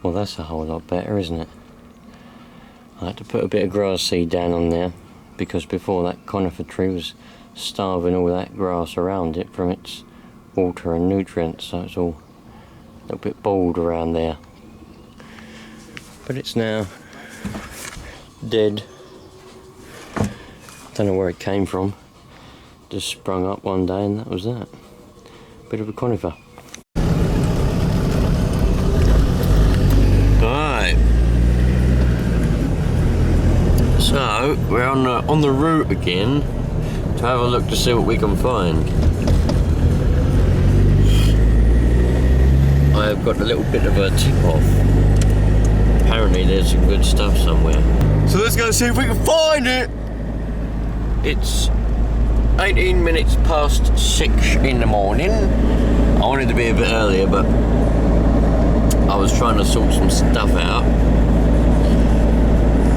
Well, that's a whole lot better, isn't it? I had to put a bit of grass seed down on there because before that conifer tree was starving all that grass around it from its water and nutrients, so it's all a little bit bald around there. But it's now dead. Don't know where it came from. Just sprung up one day and that was that. Bit of a conifer. Alright. So we're on the route again to have a look to see what we can find. I have got a little bit of a tip off. Apparently there's some good stuff somewhere. So let's go see if we can find it. It's 18 minutes past 6 in the morning. I wanted to be a bit earlier, but I was trying to sort some stuff out.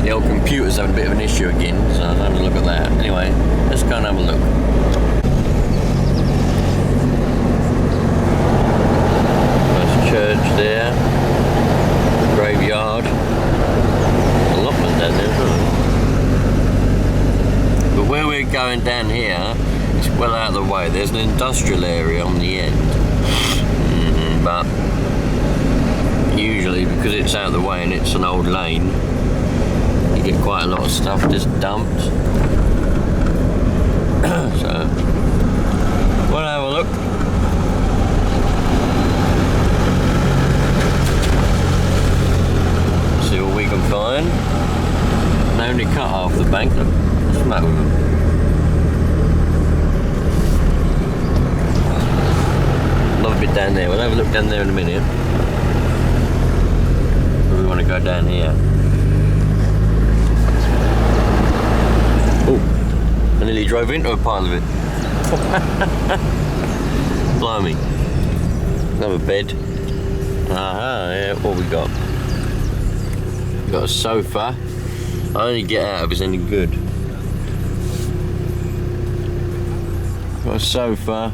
The old computer's having a bit of an issue again, so I'm having a look at that. Anyway, let's go and have a look. Nice church there. Graveyard. Allotment down there, isn't it? But where we're going down here, it's well out of the way. There's an industrial area on the end. But usually, because it's out of the way and it's an old lane, you get quite a lot of stuff just dumped. So we'll have a look. See what we can find. They only cut half the bank. Look, what's the matter with them? Love a bit down there. We'll have a look down there in a minute. We want to go down here. Oh, I nearly drove into a pile of it. Blimey. Another bed. Aha, yeah, what we got? We got a sofa. I only get out if it's any good. Got a sofa.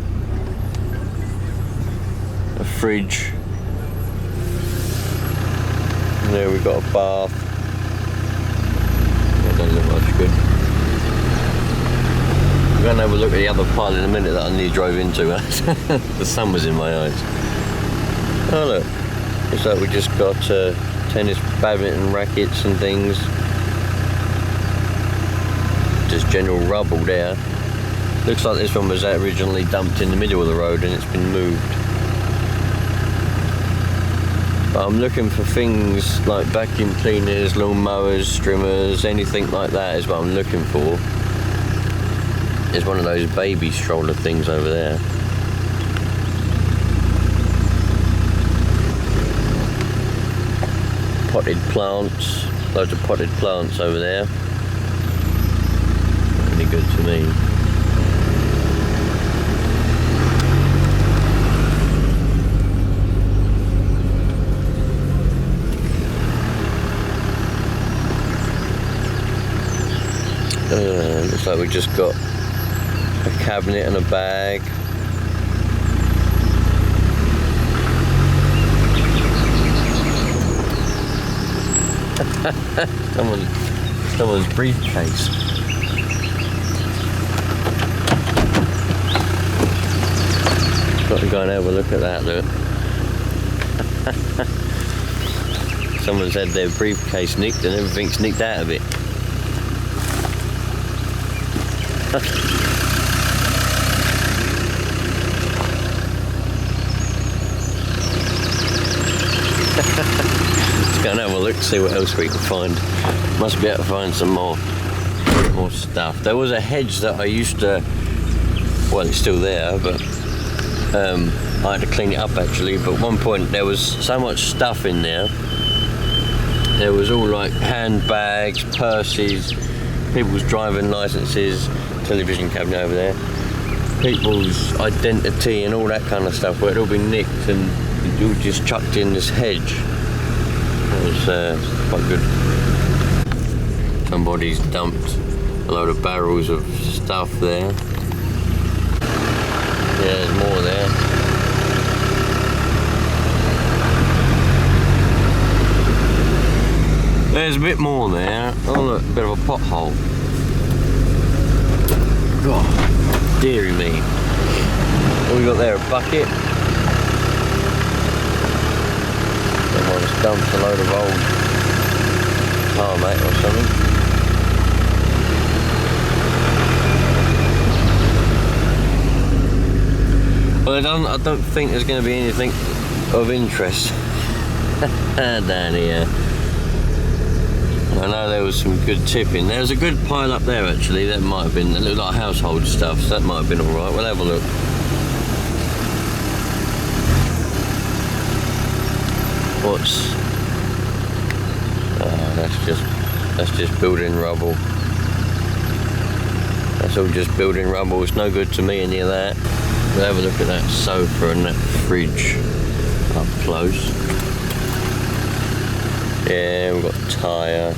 A fridge. And there we've got a bath. That doesn't look much good. We're going to have a look at the other pile in a minute that I nearly drove into. The sun was in my eyes. Oh look, looks like we just got tennis, badminton rackets and things. Just general rubble there. Looks like this one was originally dumped in the middle of the road and it's been moved. But I'm looking for things like vacuum cleaners, lawn mowers, trimmers, anything like that is what I'm looking for. There's one of those baby stroller things over there. Potted plants, loads of potted plants over there. Really good to me. Looks like we just got a cabinet and a bag. someone's briefcase. Got to go and have a look at that, look. Someone's had their briefcase nicked and everything's nicked out of it. Let's go and have a look, see what else we can find. Must be able to find some more stuff. There was a hedge that I used to, well, it's still there, but I had to clean it up actually. But at one point there was so much stuff in there. There was all like handbags, purses, people's driving licenses, television cabinet over there, people's identity and all that kind of stuff, where it'd all been nicked and all just chucked in this hedge. It was quite good. Somebody's dumped a load of barrels of stuff there. Yeah, there's more there. there's a bit more there. Oh look, a bit of a pothole. God, dearie me. What we got there, a bucket? Someone just dumped a load of old tarmac or something. Well, I don't think there's going to be anything of interest down here. I know there was some good tipping. There was a good pile up there actually. That might have been, it looked like household stuff, so that might have been alright. We'll have a look. What's... that's just building rubble. That's all just building rubble. It's no good to me, any of that. We'll have a look at that sofa and that fridge up close. Yeah, we've got a tyre.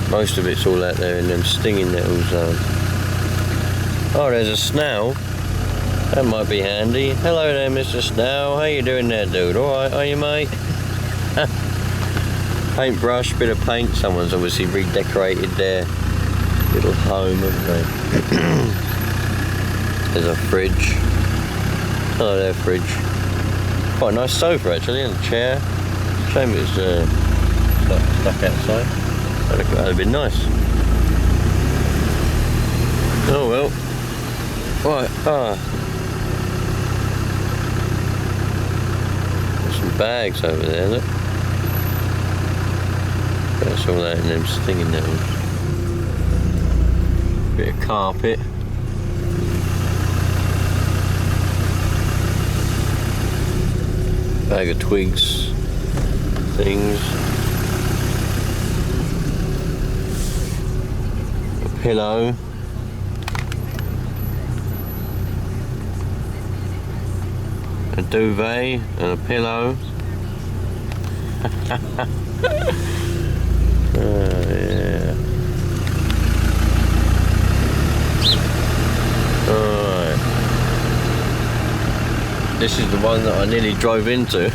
Most of it's all out there in them stinging nettles. Oh, there's a snail. That might be handy. Hello there, Mr. Snail. How you doing there, dude? Alright, are you, mate? Paintbrush, bit of paint. Someone's obviously redecorated their little home, haven't they? There's a fridge. Hello there, fridge. Quite a nice sofa actually, and a chair. Shame it's stuck outside. That would have been nice. Oh well. Right, there's some bags over there, look. That's all that in them stinging nettles. Bit of carpet. Bag of twigs, things, a pillow, a duvet and a pillow. Oh yeah. Alright. This is the one that I nearly drove into.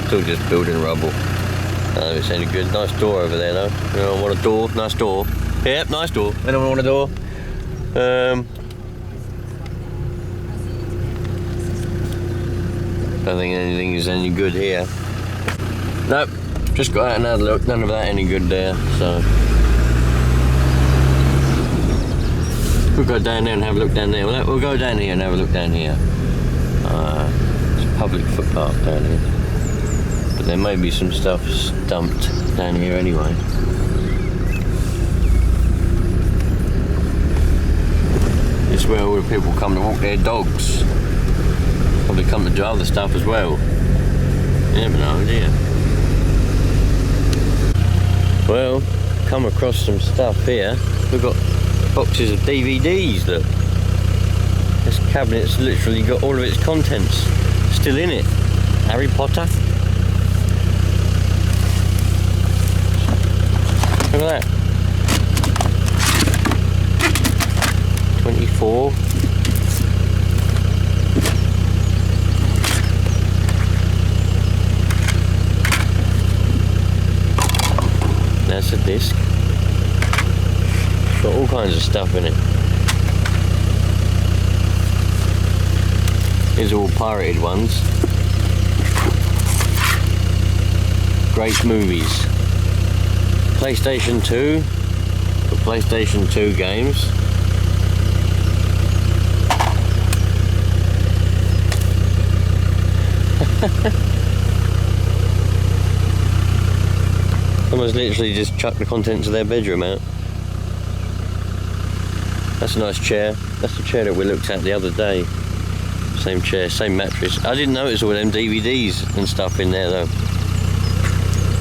Still just building rubble. I don't know if it's any good. Nice door over there though. Anyone want a door? Nice door. Yep, nice door. Anyone want a door? Don't think anything is any good here. Nope. Just got out and had a look. None of that any good there. So we'll go down there and have a look down there. We'll go down here and have a look down here. It's a public footpath down here, but there may be some stuff dumped down here anyway. It's where all the people come to walk their dogs. Probably come to do other stuff as well. You never know, do you? Well, come across some stuff here. We've got boxes of DVDs, look. This cabinet's literally got all of its contents still in it. Harry Potter. Look at that. 24. That's a disc. Got all kinds of stuff in it. These are all pirated ones. Great movies. PlayStation 2 for PlayStation 2 games. Someone's literally just chucked the contents of their bedroom out. That's a nice chair. That's the chair that we looked at the other day. Same chair, same mattress. I didn't notice all them DVDs and stuff in there though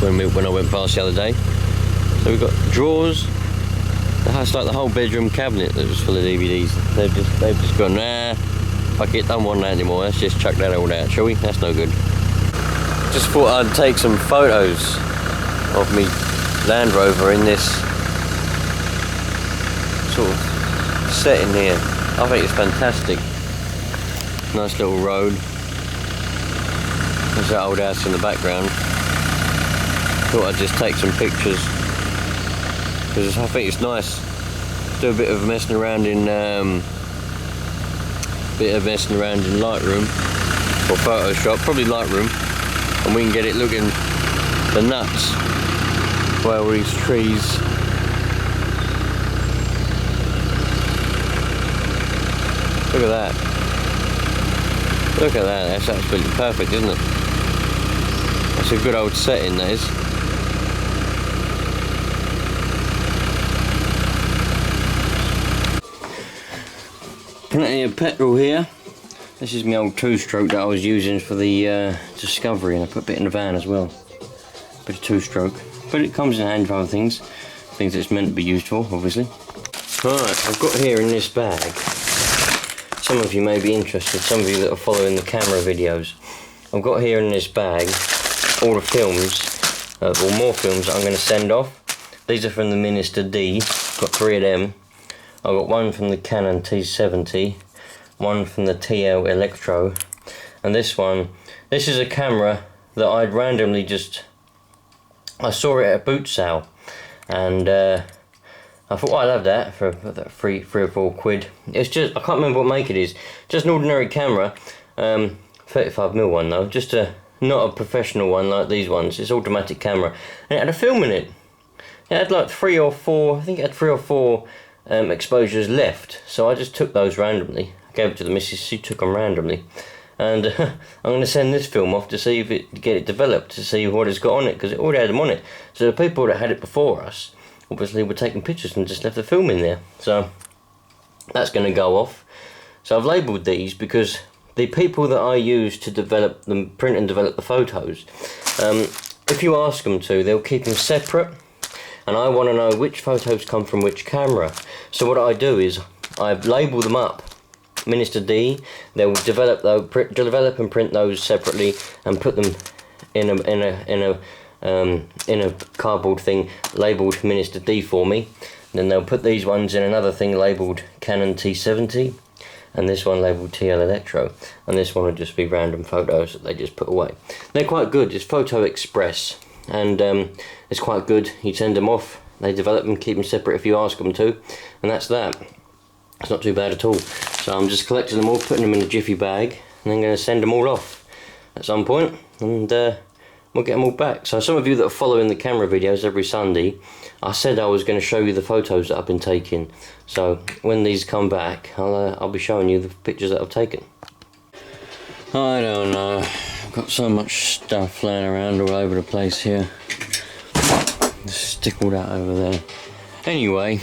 when I went past the other day. So we've got drawers. That's like the whole bedroom cabinet that was full of DVDs. They've just gone, nah, fuck it, don't want that anymore. Let's just chuck that all out, shall we? That's no good. Just thought I'd take some photos of me Land Rover in this sort of setting here. I think it's fantastic. Nice little road. There's that old house in the background. thought I'd just take some pictures because I think it's nice. Do a bit of messing around in Lightroom or Photoshop, probably Lightroom, and we can get it looking the nuts. Well, these trees. Look at that. Look at that. That's absolutely perfect, isn't it? That's a good old setting, that is. Plenty of petrol here. This is my old 2-stroke that I was using for the Discovery, and I put a bit in the van as well. Bit of 2-stroke. But it comes in handy for other things that it's meant to be used for, obviously. Right, I've got here in this bag, some of you may be interested, some of you that are following the camera videos. I've got here in this bag all the films, or more films that I'm going to send off. These are from the Minister D, got 3 of them. I've got one from the Canon T70, one from the TL Electro, and this one. This is a camera that I'd randomly I saw it at a boot sale, and I thought, well, I'll have that for three or four quid. It's just, I can't remember what make it is. Just an ordinary camera, 35mm one though, just not a professional one like these ones. It's automatic camera, and it had a film in it. It had like 3 or 4, I think it had 3 or 4 exposures left. So I just took those randomly. I gave it to the missus, she took them randomly. And I'm going to send this film off to see if get it developed, to see what it's got on it, because it already had them on it. So the people that had it before us, obviously were taking pictures and just left the film in there. So that's going to go off. So I've labelled these because the people that I use to develop them, print and develop the photos, if you ask them to, they'll keep them separate. And I want to know which photos come from which camera. So what I do is I label them up. Minister D, they'll develop and print those separately and put them in a cardboard thing labelled Minister D for me. Then they'll put these ones in another thing labelled Canon T70, and this one labelled TL Electro, and this one will just be random photos that they just put away. They're quite good. It's Photo Express, and it's quite good. You send them off, they develop them, keep them separate if you ask them to, and that's that. It's not too bad at all. So I'm just collecting them all, putting them in a jiffy bag, and then going to send them all off at some point, and we'll get them all back. So some of you that are following the camera videos every Sunday, I said I was going to show you the photos that I've been taking. So when these come back, I'll be showing you the pictures that I've taken. I don't know. I've got so much stuff laying around all over the place here. Just stick all that over there. Anyway.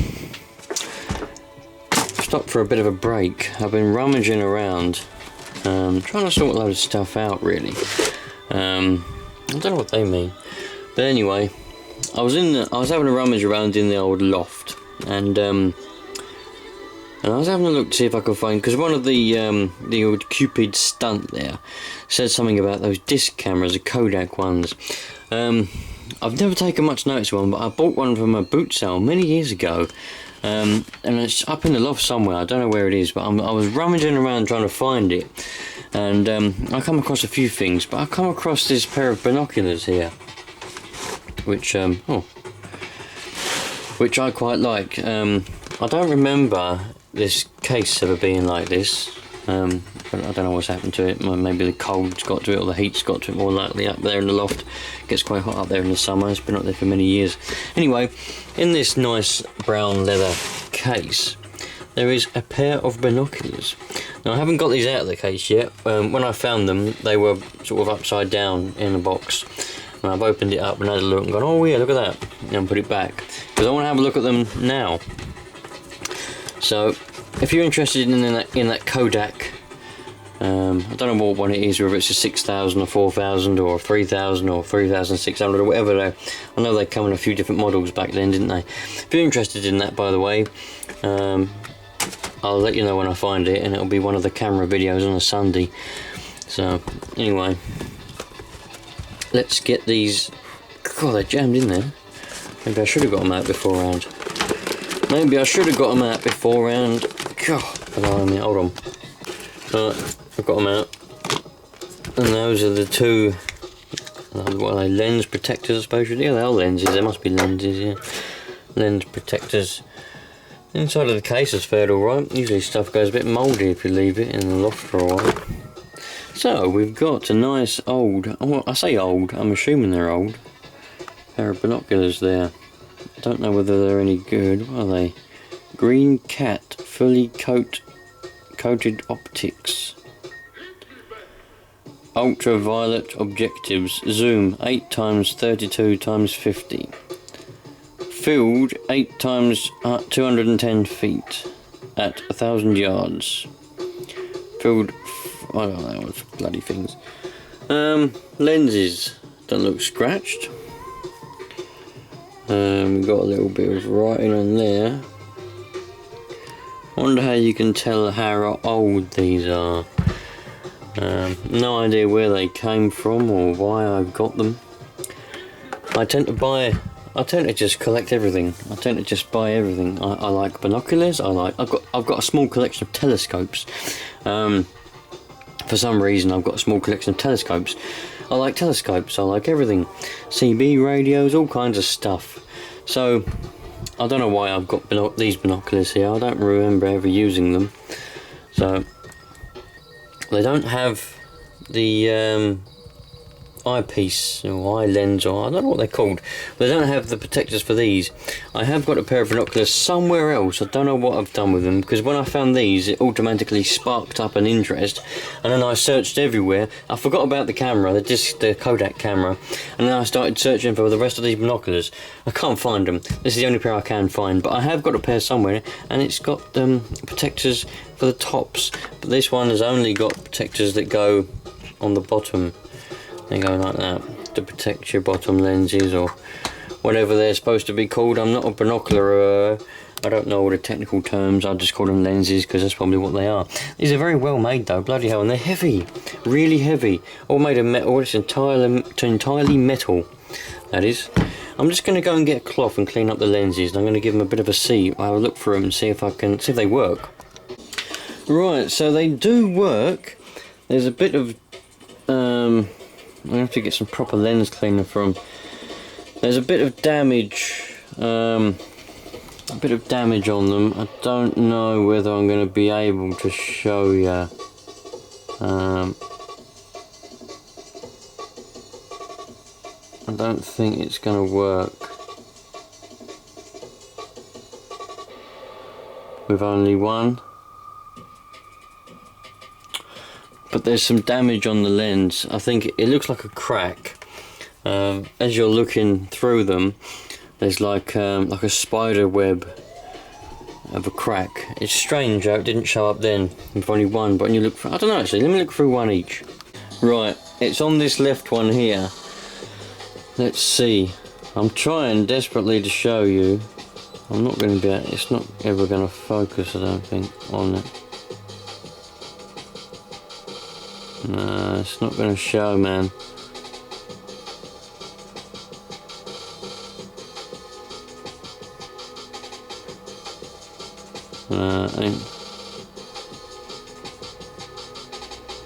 Stopped for a bit of a break. I've been rummaging around, trying to sort a load of stuff out really. I don't know what they mean, but anyway, I was having a rummage around in the old loft, and I was having a look to see if I could find, because one of the old Cupid stunt there said something about those disc cameras, the Kodak ones. I've never taken much notice of one, but I bought one from a boot sale many years ago. And it's up in the loft somewhere, I don't know where it is, but I was rummaging around trying to find it, and I come across a few things, but I come across this pair of binoculars here, which I quite like. I don't remember this case ever being like this, but I don't know what's happened to it. Maybe the cold's got to it, or the heat's got to it, more likely up there in the loft. It gets quite hot up there in the summer. It's been up there for many years. Anyway, in this nice brown leather case, there is a pair of binoculars. Now I haven't got these out of the case yet. When I found them, they were sort of upside down in a box, and I've opened it up and had a look and gone, oh yeah, look at that, and put it back, because I want to have a look at them now. So if you're interested in that Kodak, I don't know what one it is, whether it's a 6000 or 4000 or 3000 or 3600 or whatever. I know they come in a few different models back then, didn't they? If you're interested in that, by the way, I'll let you know when I find it, and it'll be one of the camera videos on a Sunday. So anyway, let's get these. God, they're jammed in there. Maybe I should have got them out beforehand. Maybe I should have got them out beforehand. God, hold on. Right, I've got them out, and those are the two What are they, lens protectors I suppose? Yeah, they are lenses, there must be lenses, yeah. Lens protectors. Inside of the case is fared alright. Usually stuff goes a bit mouldy if you leave it in the loft for a while. So we've got a nice old, well, I say old, I'm assuming they're old, pair of binoculars there. I don't know whether they're any good. What are they? Green Cat fully coated optics. Ultraviolet objectives. Zoom 8 times 32 times 50. Field 8 times 210 feet at 1,000 yards. Field, I don't know what's bloody things. Lenses don't look scratched. We've got a little bit of writing on there. Wonder how you can tell how old these are. No idea where they came from or why I've got them. I tend to just collect everything. I tend to just buy everything. I like binoculars. I've got a small collection of telescopes. For some reason I've got a small collection of telescopes. I like telescopes. I like everything. CB radios, all kinds of stuff. So I don't know why I've got these binoculars here. I don't remember ever using them. So they don't have the eyepiece or eye lens, or I don't know what they're called. They don't have the protectors for these. I have got a pair of binoculars somewhere else. I don't know what I've done with them, because when I found these it automatically sparked up an interest, and then I searched everywhere. I forgot about the camera, the Kodak camera, and then I started searching for the rest of these binoculars. I can't find them. This is the only pair I can find, but I have got a pair somewhere, and it's got protectors for the tops, but this one has only got protectors that go on the bottom. They go like that to protect your bottom lenses, or whatever they're supposed to be called. I'm not a binocular, I don't know all the technical terms. I just call them lenses because that's probably what they are. These are very well made though, bloody hell, and they're heavy, really heavy. All made of metal. It's entirely metal, that is. I'm just going to go and get a cloth and clean up the lenses, and I'm going to give them a bit of a see. I'll have a look through them and see if they work. Right, so they do work. There's a bit of I'm going to have to get some proper lens cleaner from. There's a bit of damage, on them. I don't know whether I'm going to be able to show you. I don't think it's going to work with only one. But there's some damage on the lens. I think it looks like a crack. As you're looking through them, there's like a spider web of a crack. It's strange how it didn't show up then with only one, but when you look for, I don't know actually, let me look through one each. Right, it's on this left one here. Let's see. I'm trying desperately to show you. I'm not going to be, it's not ever going to focus, I don't think, on it. No, it's not going to show, man.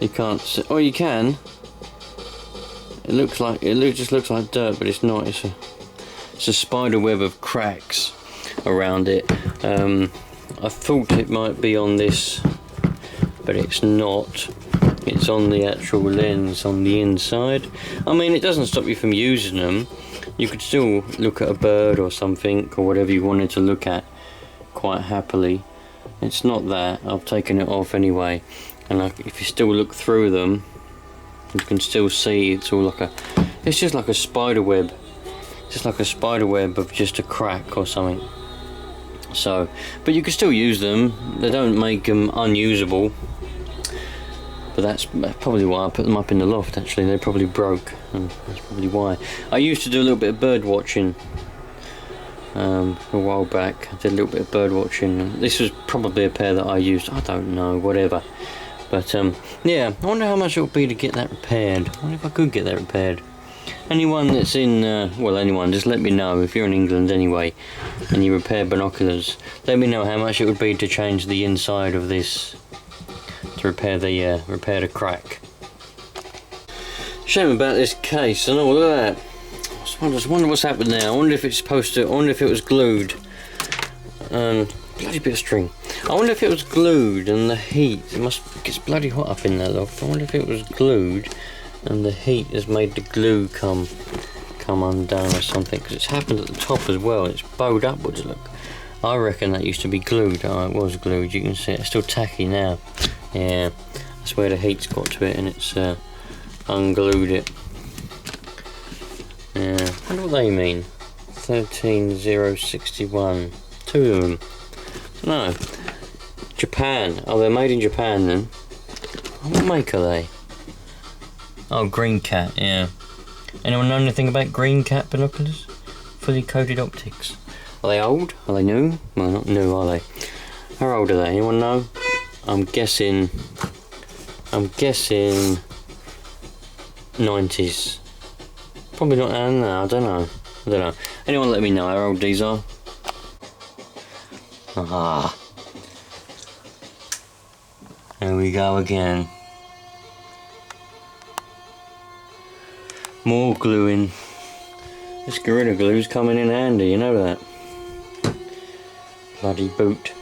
You can't see. Oh, you can. It looks like just looks like dirt, but it's not. It's a spider web of cracks around it. I thought it might be on this, but it's not. It's on the actual lens on the inside. I mean, it doesn't stop you from using them. You could still look at a bird or something, or whatever you wanted to look at, quite happily. It's not that. I've taken it off anyway, and if you still look through them, you can still see it's all it's just like a spider web. Just like a spider web of just a crack or something. So, but you can still use them. They don't make them unusable. But that's probably why I put them up in the loft. Actually, they probably broke, and that's probably why. I used to do a little bit of bird watching a while back. I did a little bit of bird watching. This was probably a pair that I used. I don't know, whatever. But yeah, I wonder how much it would be to get that repaired. I wonder if I could get that repaired. Anyone that's in, well, anyone, just let me know. If you're in England anyway, and you repair binoculars, let me know how much it would be to change the inside of this. To repair the crack. Shame about this case. I know, look at that. I just wonder what's happened there. I wonder if it's supposed to. I wonder if it was glued. And bloody bit of string. I wonder if it was glued and the heat. It gets bloody hot up in there, look. I wonder if it was glued and the heat has made the glue come undone or something. Because it's happened at the top as well. It's bowed upwards. Look. I reckon that used to be glued. Oh, it was glued. You can see it. It's still tacky now. Yeah, that's where the heat's got to it and it's unglued it. Yeah, I wonder what they mean. 13061. Two of them. No. Japan. Oh, they're made in Japan then. What make are they? Oh, green cat, yeah. Anyone know anything about green cat binoculars? Fully coated optics. Are they old? Are they new? Well, not new, are they? How old are they? Anyone know? I'm guessing 90s. Probably not, no, I don't know. Anyone let me know how old these are? Ah. There we go again. More gluing. This Gorilla Glue's coming in handy, you know that. Bloody boot.